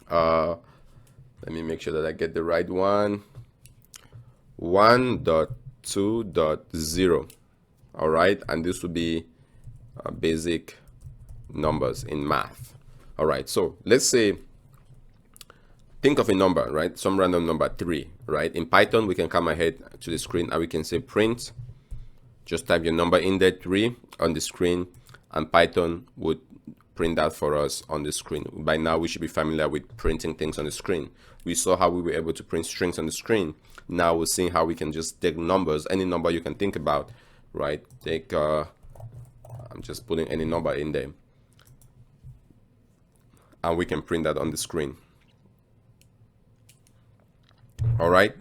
Let me make sure that I get the right one. 1.2.0. all right, and this will be basic numbers in math. All right, so let's say, think of a number, right? Some random number 3, right? In Python, we can come ahead to the screen and we can say print. Just type your number in there, 3, on the screen, and Python would print that for us on the screen. By now, we should be familiar with printing things on the screen. We saw how we were able to print strings on the screen. Now we're seeing how we can just take numbers, any number you can think about, right? Take, I'm just putting any number in there, and we can print that on the screen. All right,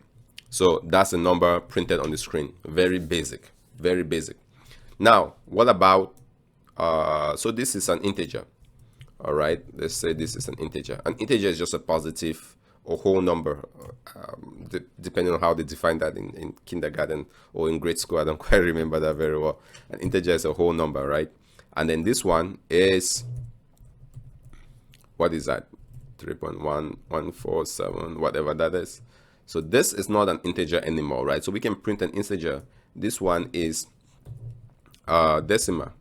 so that's a number printed on the screen. Very basic, very basic. Now, what about, so this is an integer. All right, let's say this is an integer. An integer is just a positive or whole number, depending on how they define that in kindergarten or in grade school. I don't quite remember that very well. An integer is a whole number, right? And then this one is, what is that? 3.1147, whatever that is. So this is not an integer anymore, right? So we can print an integer. This one is decimal,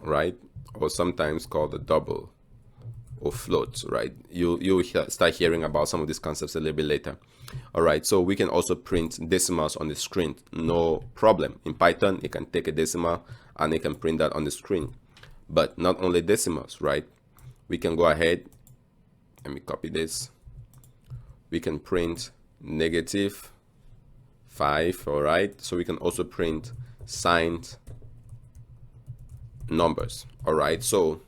right? Or sometimes called a double or float, right? You'll start hearing about some of these concepts a little bit later. All right, so we can also print decimals on the screen, no problem. In Python, you can take a decimal and you can print that on the screen. But not only decimals, right? We can go ahead, let me copy this. We can print -5, all right? So we can also print signed numbers, all right? So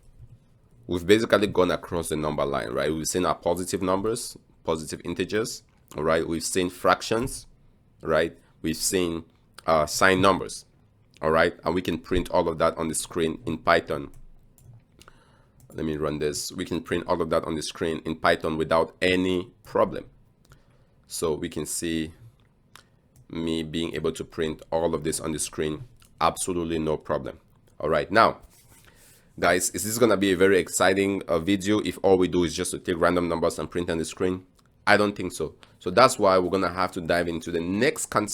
we've basically gone across the number line, right? We've seen our positive numbers, positive integers, all right? We've seen fractions, right? We've seen signed numbers, all right? And we can print all of that on the screen in Python. Let me run this. We can print all of that on the screen in Python without any problem. So we can see me being able to print all of this on the screen, absolutely no problem. All right, now guys, is this gonna be a very exciting video if all we do is just to take random numbers and print on the screen? I don't think so. So that's why we're gonna have to dive into the next concept